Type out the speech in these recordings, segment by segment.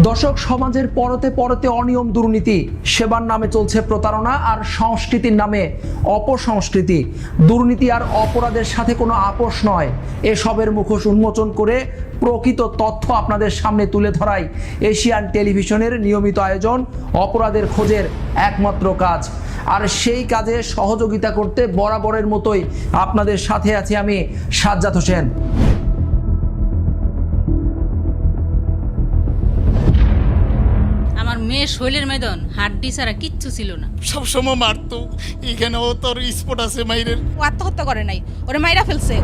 দর্শক, সমাজের পরতে পরতে অনিয়ম, দুর্নীতি, সেবার নামে চলছে প্রতারণা, আর সংস্কৃতির নামে অপসংস্কৃতি। দুর্নীতি আর অপরাধের সাথে কোনো আপোষ নয়। এসবের মুখোশ উন্মোচন করে প্রকৃত তথ্য আপনাদের সামনে তুলে ধরাই এশিয়ান টেলিভিশনের নিয়মিত আয়োজন অপরাধের খোঁজের একমাত্র কাজ। আর সেই কাজে সহযোগিতা করতে বরাবরের মতোই আপনাদের সাথে আছি আমি, সাজ্জাদ হোসেন। মেয়ের শৈলের ময়দান হাড্ডি ছাড়া কিচ্ছু ছিল না, সবসময় মারতো। এখানেও তোর স্পট আছে মাইরের। ও আত্মহত্যা করে নাই, ওরে মাইরা ফেলছে।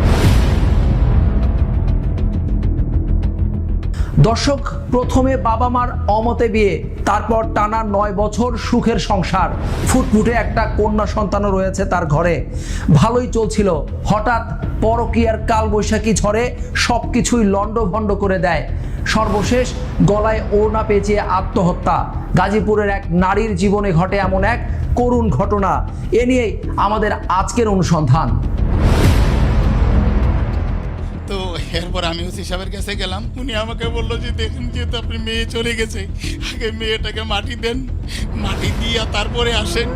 দর্শক, প্রথমে বাবা মার অমতে বিয়ে, তারপর টানা 9 বছর সুখের সংসার। ফুটফুটে একটা কন্যা সন্তানও রয়েছে তার ঘরে। ভালোই চলছিল, হঠাৎ পরকীয়ার কালবৈশাখী ঝড়ে সবকিছুই লন্ডভন্ড করে দেয়। সর্বশেষ গলায় ওড়না পেঁচিয়ে আত্মহত্যা। গাজীপুরের এক নারীর জীবনে ঘটে এমন এক করুণ ঘটনা। এ নিয়েই আমাদের আজকের অনুসন্ধান। তো এরপর আমি ওসি সাহেবের কাছে গেলাম। উনি আমাকে বললো যে দেখুন, যেহেতু আপনি মেয়ে চলে গেছে, আগে মেয়েটাকে মাটি দেন, মাটি দিয়ে তারপরে আসেন।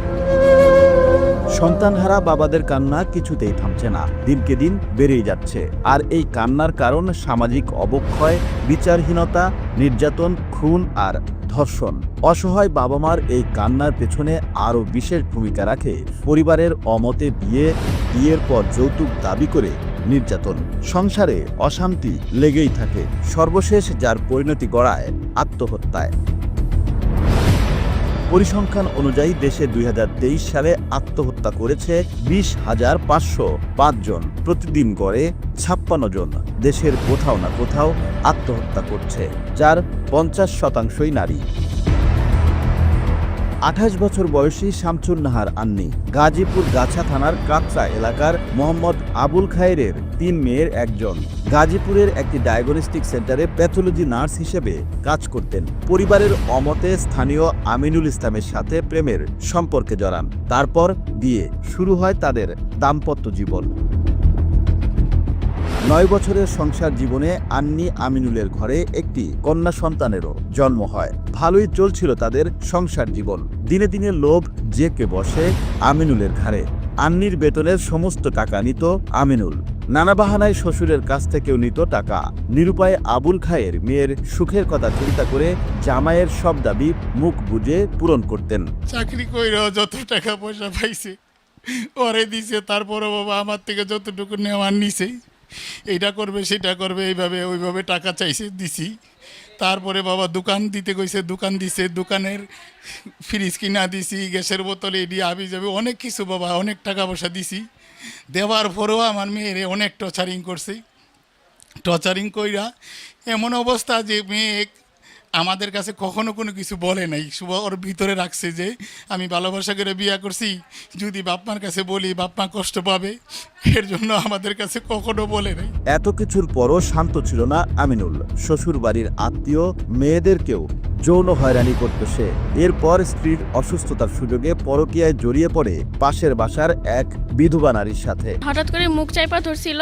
সন্তানহারা বাবাদের কান্না কিছুতেই থামছে না, দিনকে দিন বেড়েই যাচ্ছে। আর এই কান্নার কারণ সামাজিক অবক্ষয়, বিচারহীনতা, নির্যাতন, খুন আর ধর্ষণ। অসহায় বাবা মার এই কান্নার পেছনে আরও বিশেষ ভূমিকা রাখে পরিবারের অমতে বিয়ে, বিয়ের পর যৌতুক দাবি করে নির্যাতন। সংসারে অশান্তি লেগেই থাকে, সর্বশেষ যার পরিণতি গড়ায় আত্মহত্যায়। পরিসংখ্যান অনুযায়ী দেশে 2023 সালে আত্মহত্যা করেছে 20,505 জন। প্রতিদিন গড়ে 56 জন দেশের কোথাও না কোথাও আত্মহত্যা করছে, যার 50% নারী। 28 বছর বয়সী শামছুন নাহার আন্নি গাজীপুর গাছা থানার কাকচা এলাকার মোহাম্মদ আবুল খায়েরের 3 মেয়ের একজন। গাজীপুরের একটি ডায়াগনস্টিক সেন্টারে প্যাথোলজি নার্স হিসেবে কাজ করতেন। পরিবারের অমতে স্থানীয় আমিনুল ইসলামের সাথে প্রেমের সম্পর্কে জড়ান। তারপর বিয়ে শুরু হয় তাদের দাম্পত্য জীবন। 9 বছরের সংসার জীবনে আন্নি আমিনুলের ঘরে একটি কন্যা সন্তানেরও জন্ম হয়। ভালোই চলছিল তাদের সংসার জীবন। দিনে দিনে লোভ জেঁকে বসে আমিনুলের ঘাড়ে। আন্নির বেতনের সমস্ত টাকা নিত আমিনুল। নানা বাহানায় শ্বশুরের কাছ থেকেও নিত টাকা। নিরুপায় আবুল খায়ের মেয়ের সুখের কথা চিন্তা করে জামাইয়ের সব দাবি মুখ বুজে পূরণ করতেন। চাকরি কইরাও যত টাকা পয়সা পাইছে ওরে দিছে, তারপরে বাবা আমার থেকে যতটুকু নেওয়ার নিছে, এইটা করবে সেটা করবে, এইভাবে ওইভাবে টাকা চাইছে, দিছি। তারপরে বাবা দোকান দিতে কইছে, দোকান দিছে, দোকানের ফ্রিজ কিনা দিছি, গ্যাসের বোতল এডি আবি যাবে অনেক কিছু বাবা, অনেক টাকা পয়সা দিছি। দেওয়ার পরেও আমার মেয়েরে অনেক টর্চারিং করছে। টর্চারিং কইরা এমন অবস্থা যে মেয়ে আমাদের কাছে কখনো কোনো কিছু বলে নাই, শুভ ওর ভিতরে রাখছে যে আমি ভালোবাসা করে বিয়ে করছি, যদি বাপমার কাছে বলি বাপমা কষ্ট পাবে, এর জন্য আমাদের কাছে কখনো বলে নাই। এত কিছুর পরও শান্ত ছিল না আমিনুল। শ্বশুর বাড়ির আত্মীয় মেয়েদেরকেও যৌন হয়রানি করত সে। এরপর স্ত্রীর অসুস্থতার সুযোগে পরকীয়ায় জড়িয়ে পড়ে পাশের বাসার এক বিধবা নারীর সাথে। হঠাৎ করে মুখ চাইপা ধরছিল,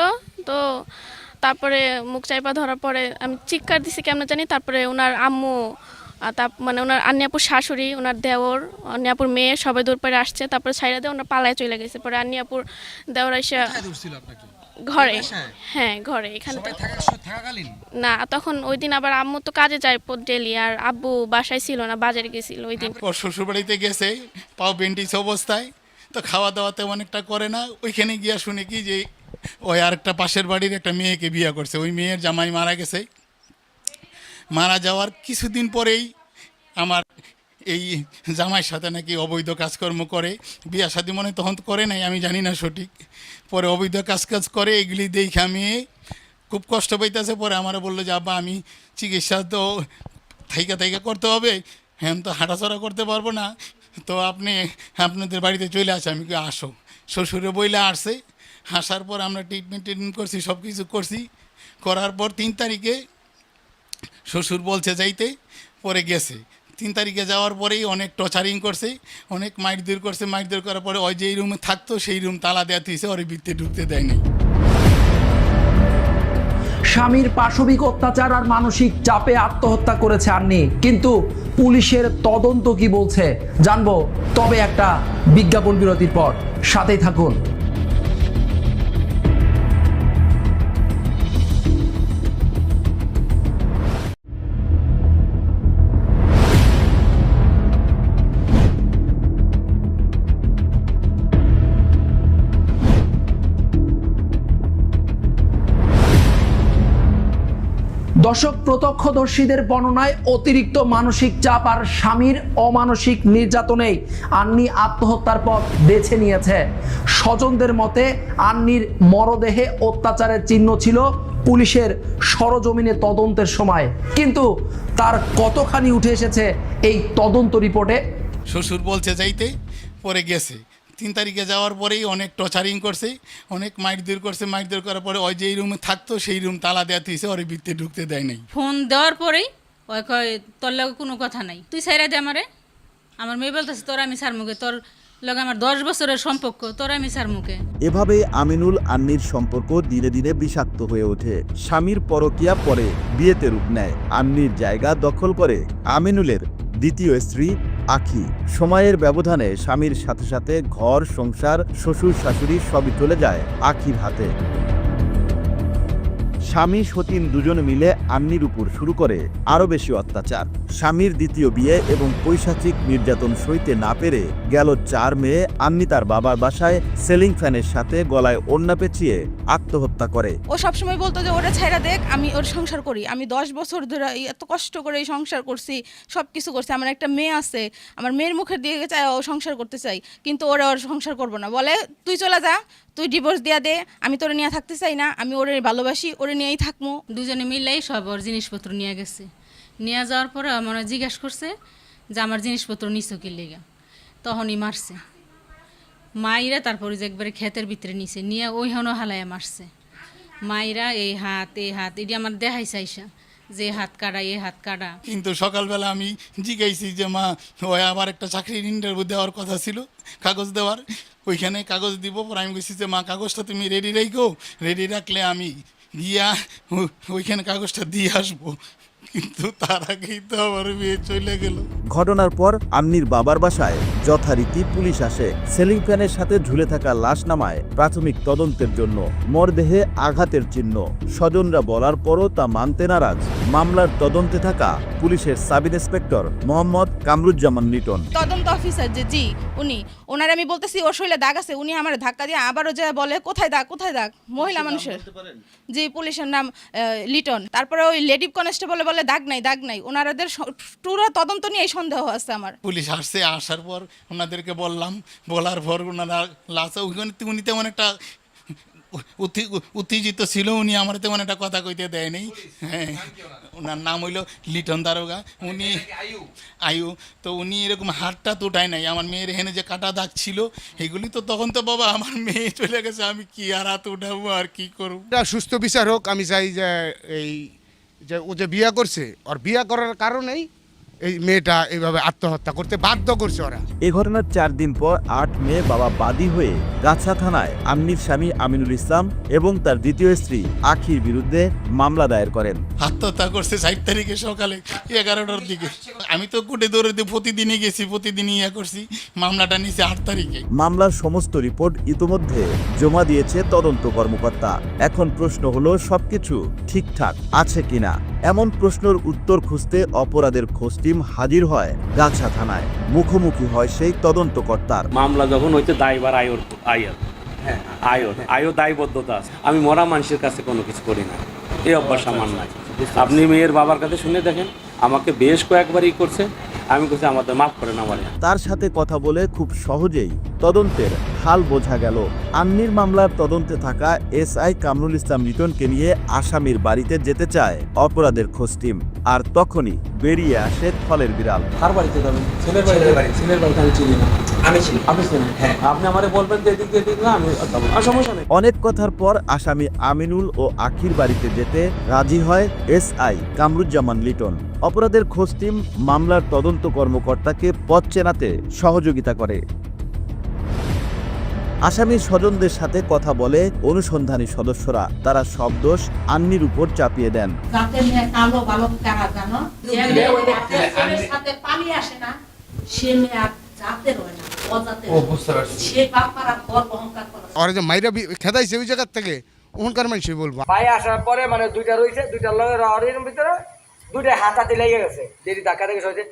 তো তারপরে মুখ চাইপা ধরার পরে আমি চিৎকার দিছি কেমন জানি। তারপরে ওনার আম্মু, মানে ওনার আন্নিয়াপুর শাশুড়ি, ওনার দেওর, আন্নিয়াপুর মেয়ে সবাই দূর পরে আসছে। তারপরে ছাইরা দিয়ে ওনার পালায় চলে গেছে। পরে আন্নিয়াপুর দেওর এসে ঘরে, হ্যাঁ ঘরে, এখানে না। তখন ওই দিন আবার আম্মু তো কাজে যায় ডেলি, আর আব্বু বাসায় ছিল না, বাজারে গেছিল ওই দিন। ওর শ্বশুরবাড়িতে গেছে পাও বেন্টিস অবস্থায়, তো খাওয়া দাওয়াতে অনেকটা করে না। ওইখানে গিয়া শুনে কি যে ওই আরেকটা পাশের বাড়ির একটা মেয়েকে বিয়ে করছে। ওই মেয়ের জামাই মারা গেছে। মারা যাওয়ার কিছুদিন পরেই আমার এই জামাইয়ের সাথে নাকি অবৈধ কাজকর্ম করে। বিয়া শাদী মনে তখন করে নাই, আমি জানি না সঠিক। পরে অবৈধ কাজ করে, এগুলি দেখে আমি খুব কষ্ট পাইতেছে। পরে আমার বললো যে আব্বা আমি চিকিৎসা তো থাইকা করতে হবে, হ্যাঁ তো হাঁটাচড়া করতে পারবো না, তো আপনি আপনাদের বাড়িতে চলে আসে। আমি আসো। শ্বশুরে বইলে আসছে। আসার পর আমরা ট্রিটমেন্ট করছি, সব কিছু করছি। করার পর 3 তারিখে শ্বশুর বলছে যাইতে, পরে গেছে। 3 তারিখে যাওয়ার পরেই অনেক টর্চারিং করছে, অনেক মাইরধর করছে। মাইরধর করার পরে ওই যেই রুমে থাকতো সেই রুম তালা দেওয়া থুইছে, ওর ভিতরে ঢুকতে দেয়নি। স্বামীর পাশবিক অত্যাচার আর মানসিক চাপে আত্মহত্যা করেছে আন্নি, কিন্তু পুলিশের তদন্ত কি বলছে জানবো, তবে একটা বিজ্ঞাপন বিরতির পর। সাথেই থাকুন। দর্শক, প্রত্যক্ষদর্শীদের বর্ণনায় অতিরিক্ত মানসিক চাপ আর স্বামীর অমানসিক নির্যাতনেই আন্নি আত্মহত্যার পথ বেছে নিয়েছে। স্বজনদের মতে আন্নির মরদেহে অত্যাচারের চিহ্ন ছিল পুলিশের সরজমিনে তদন্তের সময়, কিন্তু তার কতখানি উঠে এসেছে এই তদন্ত রিপোর্টে? শ্বশুর বলছে যাইতে, পরে গেছে। 3 তারিখে যাওয়ার পরেই অনেক টর্চারিং করছে, অনেক মাইরধর করছে। মাইরধর করার পরে ওই যেই রুমে থাকতো সেই রুম তালা দেওয়া থইছে, ওর ভিতরে ঢুকতে দেয় নাই। ফোন দেওয়ার পরেই ওই কয় তোর লগে কোনো কথা নাই, তুই ছাইরা দে আমারে। আমার মেয়ে বলতেছে তোর আমি ছাড় মুখে, তোর লগে আমার 10 বছরের সম্পর্ক, তোর আমি ছাড় মুখে। এভাবে আমিনুল আন্নির সম্পর্ক দিনে দিনে বিষাক্ত হয়ে ওঠে। স্বামীর পরকীয়া পরে বিয়েতে রূপ নেয়। আন্নির জায়গা দখল করে আমিনুলের দ্বিতীয় স্ত্রী আখি। সময়ের ব্যবধানে স্বামীর সাথে সাথে ঘর সংসার শ্বশুর শাশুড়ি সবই চলে যায় আখির হাতে। স্বামী সতীন দুজন মিলে আন্নির উপর শুরু করে আরো বেশি অত্যাচার। স্বামীর দ্বিতীয় বিয়ে এবং পৈশাচিক নির্যাতন সইতে না পেরে গেল 4 মে আন্নি তার বাবার বাসায় সিলিং ফ্যানের সাথে গলায় ওড়না পেঁচিয়ে আত্মহত্যা করে। ও সবসময় বলতো যে ওরা ছাইরা দেখ, আমি ওর সংসার করি। আমি 10 বছর ধরে এত কষ্ট করে এই সংসার করছি, সব কিছু করছি। আমার একটা মেয়ে আছে, আমার মেয়ের মুখের দিকে চাই ও সংসার করতে চাই, কিন্তু ওরা ওর সংসার করবো না। বলে তুই চলে যা, তুই ডিভোর্স দিয়া দে, আমি তোরে নিয়ে থাকতে চাই না, আমি ওরে ভালোবাসি, ওরে নিয়েই থাকবো। দুজনে মিলাই সব ওর জিনিসপত্র নিয়ে গেছে। নিয়ে যাওয়ার পরে আমার জিজ্ঞাসা করছে যে আমার জিনিসপত্র নিছো কি লেগা, তখনই মারছে। মাইরা তারপরে যে একবারে ক্ষেতের ভিতরে নিছে, নিয়ে ওইখানেও হালাইয়া মারছে। মাইরা এই হাত এটি আমার দেখাই চাইসা যে হাত কাটা, এই হাত কাটা। কিন্তু সকালবেলা আমি জিজ্ঞাসি যে মা, ওই আমার একটা চাকরির ইন্টারভিউ দেওয়ার কথা ছিল, কাগজ দেওয়ার, ওইখানে কাগজ দিব। পরে আমি বলছি যে মা, কাগজটা তুমি রেডি রাখো, রেডি রাখলে আমি গিয়া ওইখানে কাগজটা দিয়ে আসবো। কিন্তু তার আগেই তো আমার মেয়ে চলে গেল। ঘটনার পর আন্নির বাবার বাসায় যথারীতি পুলিশ আসে। সিলিং ফ্যানের সাথে ঝুলে থাকা লাশ নামায় প্রাথমিক তদন্তের জন্য। মরদেহে আঘাতের চিহ্ন। স্বজনরা বলার পরও তা মানতে নারাজ মামলার তদন্তে থাকা পুলিশের সাব ইন্সপেক্টর মোহাম্মদ কামরুজ্জামান লিটন। তদন্ত অফিসার যে জি উনি, ওনার আমি বলতেছি ওর শরীরে দাগ আছে, উনি আমার ধাক্কা দিয়ে আবারও যা বলে কোথায় দাগ, কোথায় দাগ। মহিলা মানুষের, জি পুলিশের নাম লিটন। তারপরে ওই লেডি কনস্টেবল বলে দাগ নাই, দাগ নাই। ওনাদের পুরো তদন্ত নিয়ে এই সন্দেহ আছে আমার। পুলিশ আসছে, আসার পর ওনাদেরকে বললাম, বলার পর ওনারা লাস্টে ওইখানে উনি তেমন একটা উত্তেজিত ছিল, উনি আমার তেমন একটা কথা কইতে দেয় নেই। হ্যাঁ, ওনার নাম হইল লিটন দারোগা, উনি আয়ু। তো উনি এরকম হাতটা তো উঠায় নাই। আমার মেয়ের এখানে যে কাটা দাগ ছিল এগুলি তো তখন তো বাবা আমার মেয়ে চলে গেছে, আমি কি আর হাত উঠাবো আর কি করবো। সুস্থ বিচার হোক। আমি চাই যে এই যে ও যে বিয়ে করছে, ওর বিয়ে করার কারণেই এই মেয়েটা এইভাবে আত্মহত্যা করতে বাধ্য করছে ওরা। এ ঘটনার 4 দিন পর 8 মে বাবা বাদী হয়ে গাছা থানায় আন্নির স্বামী আমিনুল ইসলাম এবং তার দ্বিতীয় স্ত্রী আখির বিরুদ্ধে মামলা দায়ের করেন। আত্মহত্যা করছে 4 তারিখে সকালে 11টার দিকে। আমি তো কোর্টে দৌড়ে প্রতিদিনই গেছি, প্রতিদিনই করছি। মামলাটা নিয়েছে 8 তারিখে। মামলার সমস্ত রিপোর্ট ইতোমধ্যে জমা দিয়েছে তদন্ত কর্মকর্তা। এখন প্রশ্ন হলো সবকিছু ঠিকঠাক আছে কিনা। এমন প্রশ্নের উত্তর খুঁজতে অপরাধের খোঁজ টিম হাজির হয় গাছা থানায়। মুখোমুখি হয় সেই তদন্তকর্তার। মামলা যখন হইতে দায়বার আয়র দায়বদ্ধতা আছে। আমি মরা মানুষের কাছে কোনো কিছু করি না, এই অভ্যাস আমার নাই। আপনি মেয়ের বাবার কাছে শুনে দেখেন, আমাকে বেশ কয়েকবারই করছে। আমি বলছি আমাদের মাফ করে না। তার সাথে কথা বলে খুব সহজেই তদন্তের হাল বোঝা গেল। আন্নির মামলার তদন্তে থাকা এসআই কামরুল ইসলাম লিটনকে নিয়ে আসামির বাড়িতে যেতে চায় অপরাধের খোঁজ টিম। আর তখনই বেরিয়ে আসে ফলের বিড়াল। কার বাড়িতে যাবেন? ছেলের বাড়ি। ছেলের বাড়িতে আমি চিনি না। আমি চিনি। আপনি চিনেন? হ্যাঁ। আপনি আমারে বলবেন যে এদিক দিয়ে না, আমি সমস্যা নেই। অনেক কথার পর আসামি আমিনুল ও আখির বাড়িতে যেতে রাজি হয় এসআই কামরুজ্জামান লিটন। অপরাধের খোঁজ টিম মামলার তদন্ত কর্মকর্তাকে পথ চেনাতে সহযোগিতা করে। আসামির স্বজনদের সাথে কথা বলে অনুসন্ধানী সদস্যরা, তারা সব দোষ আন্নির উপর চাপিয়ে দেন। জাতের মেয়ে কালো বালক কারা জানো, যে মেয়ে ওই ছেলের সাথে পালিয়ে আসে না, সে মেয়ে আর জাতের হয় না, অজাতের। ও বুঝতে পারছি। সে বাপার আর গর্ব অহংকার করে। আর যে মাইরা খেদাইছে ওই জায়গা থেকে ওখানকার মানুষই বলবো। ভাই আসার পরে মানে দুইটা রয়েছে, দুইটার লগে রয়ের ভিতরে দুইটা হাতাতে লেগে গেছে, যেটি ধাক্কা থেকে হয়েছে।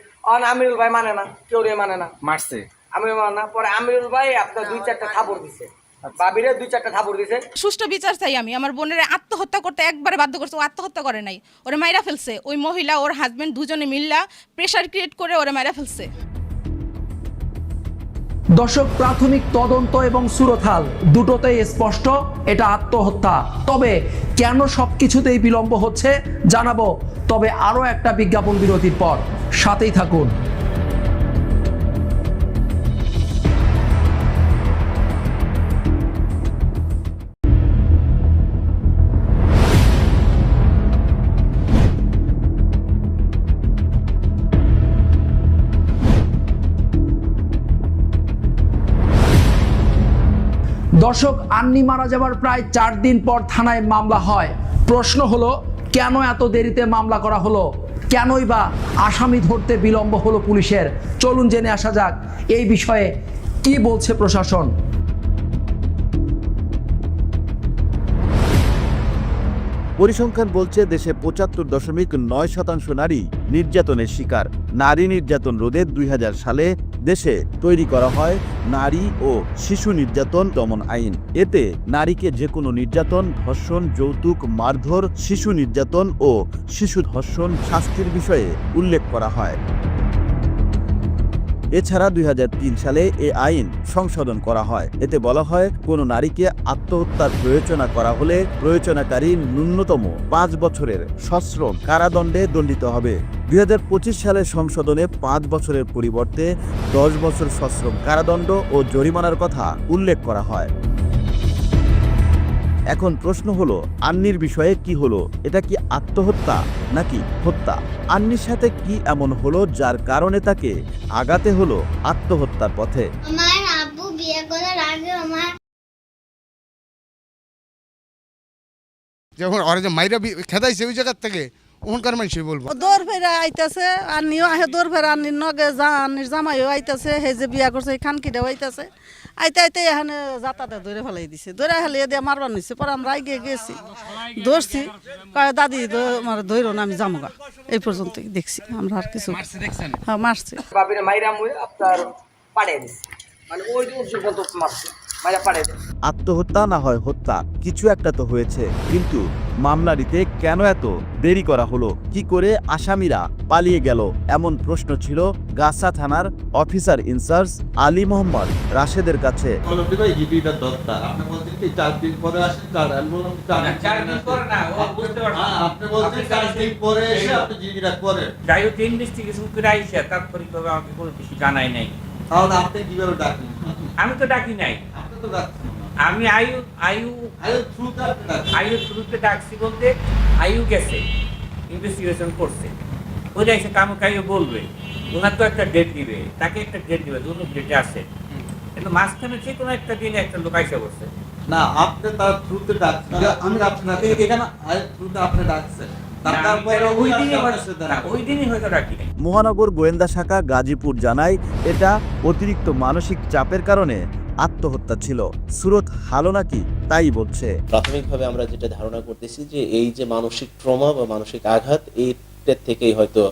আমিরুল ভাই মানে না, কেউ মানে না, মারছে আমিরুল মানে না। পরে আমিরুল ভাই আপনার 2-4টা থাপড় দিছে, বাবিরে 2-4টা থাপড় দিছে। সুষ্ঠু বিচার চাই আমি। আমার বোনের আত্মহত্যা করতে একবারে বাধ্য করছে, ও আত্মহত্যা করে নাই, ওরে মাইরা ফেলছে। ওই মহিলা ওর হাজবেন্ড দুজনে মিল্লা প্রেশার ক্রিয়েট করে ওরে মাইরা ফেলছে। দর্শক, প্রাথমিক তদন্ত এবং সুরতহাল দুটোতেই স্পষ্ট এটা আত্মহত্যা। তবে কেন সবকিছুতেই বিলম্ব হচ্ছে জানাবো, তবে আরো একটা বিজ্ঞাপন বিরতির পর। সাথেই থাকুন। দর্শক, আন্নি মারা যাবার প্রায় 4 দিন পর থানায় মামলা হয়। প্রশ্ন হলো, কেন এত দেরিতে মামলা করা হলো? কেনই বা আসামি ধরতে বিলম্ব হলো পুলিশের? চলুন জেনে আসা যাক এই বিষয়ে কি বলছে প্রশাসন। পরিসংখ্যান বলছে দেশে 75.9% নারী নির্যাতনের শিকার। নারী নির্যাতন রোধে 2000 সালে দেশে তৈরি করা হয় নারী ও শিশু নির্যাতন দমন আইন। এতে নারীকে যে কোনো নির্যাতন, ধর্ষণ, যৌতুক, মারধর, শিশু নির্যাতন ও শিশু ধর্ষণ শাস্তির বিষয়ে উল্লেখ করা হয়। এছাড়া 2003 সালে এ আইন সংশোধন করা হয়। এতে বলা হয়, কোনো নারীকে আত্মহত্যার প্ররোচনা করা হলে প্ররোচনাকারী ন্যূনতম 5 বছরের সশ্রম কারাদণ্ডে দণ্ডিত হবে। 2025 সালের সংশোধনে 5 বছরের পরিবর্তে 10 বছর সশ্রম কারাদণ্ড ও জরিমানার কথা উল্লেখ করা হয়। এখন প্রশ্ন হলো, আন্নির বিষয়ে কি হলো? এটা কি আত্মহত্যা নাকি হত্যা? আন্নির সাথে কি এমন হলো যার কারণে তাকে আগাতে হলো আত্মহত্যার পথে? আমার আব্বু বিয়ে করার আগে আমার যখন ওরা যে মাইরা খেদাইছে ওই জায়গা থেকে ওখানকার মানুষই বলবো। দৌড় ফেরা আইতাছে, আন্নিও আহে দৌড় ফেরা, আন্নির নগে আন্নির জামাইও আইতাছে, হে যে বিয়া করছে খানকিটাও আইতাছে। আইতে আইতে এখানে যাতাতে ধরে ফেলাই দিছে, ধরে ফেলিয়ে দিয়ে মারবার নিচ্ছে। পরে আমরা আগে গেছি, ধরছি, কয় দাদি আমার ধরো না, আমি যামগা। এই পর্যন্ত দেখছি আমরা, আর কিছু। হ্যাঁ, মারছে। বাবিরে মাইরা মুই আপনার পাড়ে দিছে, মানে ওই যে পর্যন্ত মারছে, মাইরা পাড়ে দিছে। আত্মহত্যা না হয় হত্যা, কিছু একটা তো হয়েছে। কিন্তু মামলা দিতে কেন এত দেরি করা হলো? কি করে আসামিরা পালিয়ে গেল? এমন প্রশ্ন ছিল গাছা থানার অফিসার ইনচার্জ আলী মোহাম্মদ রাশেদের কাছে। আমি তো ডাকি নাই, আমি আয়ু থ্রুতে ডাকছি বলতে আয়ু গেছে, ইনভেস্টিগেশন করছে, ওই যাইছে কামকাইও বলবে, ওনার তো একটা ডেট দিবে, তাকে একটা ডেট দিবে, দুটো ডেটে আসে। কিন্তু মাঝখানে যে কোনো একটা দিনে একটা লোক আইসা বসছে না, আপনি তার থ্রুতে ডাকছেন, আমি আপনাকে এখানে থ্রুতে আপনি ডাকছেন, মহানগর গোয়েন্দা শাখা গাজীপুর জানায়, এটা অতিরিক্ত মানসিক চাপের কারণে আত্মহত্যা ছিল। সুরত হালো নাকি তাই বলছে। প্রাথমিকভাবে আমরা যেটা ধারণা করতেছি যে এই যে মানসিক ট্রমা বা মানসিক আঘাত, এইটার থেকেই হয়তো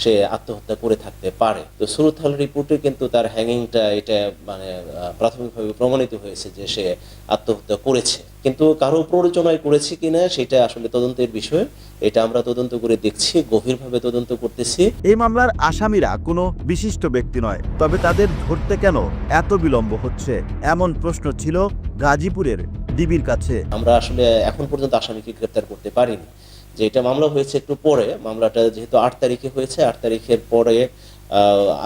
সে আত্মহত্যা করে থাকতে পারে। তো সুরত হাল রিপোর্টে কিন্তু তার হ্যাঙ্গিংটা এটা মানে প্রাথমিকভাবে প্রমাণিত হয়েছে যে সে আত্মহত্যা করেছে, কিন্তু কারো প্ররোচনায় করেছে কিনা সেটা আসলে তদন্তের বিষয়। এটা আমরা তদন্ত করে দেখছি, গভীরভাবে তদন্ত করতেছি। এই মামলার আসামিরা কোনো বিশিষ্ট ব্যক্তি নয়, তবে তাদের ধরতে কেন এত বিলম্ব হচ্ছে, এমন প্রশ্ন ছিল গাজীপুরের ডিবির কাছে। আমরা আসলে এখন পর্যন্ত আসামিকে গ্রেপ্তার করতে পারিনি। যে এটা মামলা হয়েছে একটু পরে, মামলাটা যেহেতু 8 তারিখে হয়েছে, 8 তারিখের পরে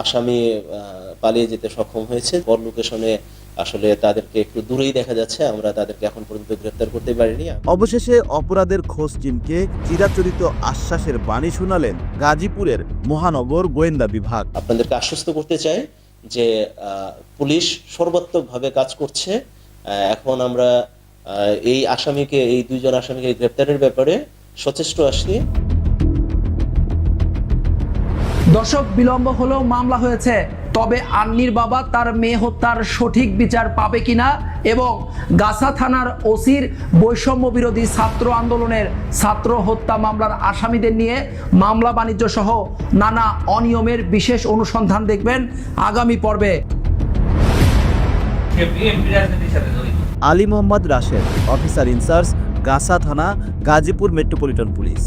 আসামি পালিয়ে যেতে সক্ষম হয়েছে। পর লোকেশনে আসলে তাদেরকে একটু দূরেই দেখা যাচ্ছে, আমরা তাদেরকে এখন পর্যন্ত গ্রেফতার করতে পারিনি। অবশেষে অপরাধের খোঁজ চিনকে চিরাচরিত আশ্বাসের বাণী শোনালেন গাজীপুরের মহানগর গোয়েন্দা বিভাগ। আপনাদেরকে আশ্বস্ত করতে চাই যে পুলিশ সর্বাত্মকভাবে কাজ করছে এখন আমরা এই আসামিকে, এই 2 জন আসামিকে গ্রেপ্তারের ব্যাপারে সচেষ্ট আছি। দর্শক, বিলম্ব হলেও মামলা হয়েছে, তবে আন্নির বাবা তার মেয়ে হত্যার সঠিক বিচার পাবে কিনা এবং গাছা থানার ওসির বৈষম্য বিরোধী ছাত্র আন্দোলনের ছাত্র হত্যা মামলার আসামিদের নিয়ে মামলা বাণিজ্য সহ নানা অনিয়মের বিশেষ অনুসন্ধান দেখবেন আগামী পর্বে। আলী মোহাম্মদ রাশেদ, অফিসার ইনচার্জ, গাছা থানা, গাজীপুর মেট্রোপলিটন পুলিশ।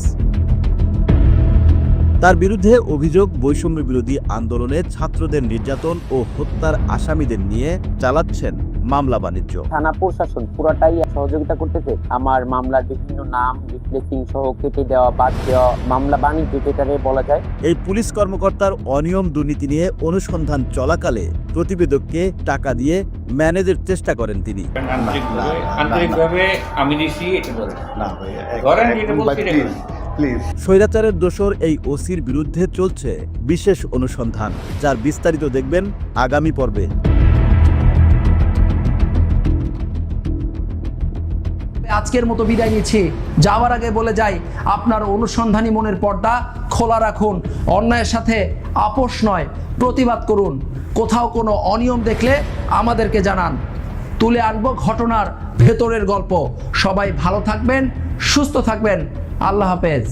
তার বিরুদ্ধে অভিযোগ বৈষম্য বিরোধী আন্দোলনে ছাত্রদের নির্যাতন ও হত্যার আসামিদের নিয়ে চালাচ্ছেন মামলা বাণিজ্য। থানা প্রশাসন পুরোটাই সহযোগিতা করতেছে। আমার মামলার বিভিন্ন নাম রিপ্লেসিং সহ কেটে দেওয়া, বাদ দেওয়া, মামলা বাণিজ্য যেটারে বলা যায়। এই পুলিশ কর্মকর্তার অনিয়ম দুর্নীতি নিয়ে অনুসন্ধান চলাকালে প্রতিবেদককে টাকা দিয়ে ম্যানেজের চেষ্টা করেন তিনি। আন্তরিকভাবে আমি দিছি এটা বলেন না ভাই, ধরেন এটা বলতে প্লিজ। স্বৈরাচারের দোসর এই ওসির বিরুদ্ধে চলছে বিশেষ অনুসন্ধান, যার বিস্তারিত দেখবেন আগামী পর্বে। আজকের মতো বিদায় নিচ্ছি। যাওয়ার আগে বলে যাই, আপনার অনুসন্ধানী মনের পর্দা খোলা রাখুন। অন্যায়ের সাথে আপোষ নয়, প্রতিবাদ করুন। কোথাও কোনো অনিয়ম দেখলে আমাদেরকে জানান, তুলে আনবো ঘটনার ভেতরের গল্প। সবাই ভালো থাকবেন, সুস্থ থাকবেন। আল্লাহ হাফেজ।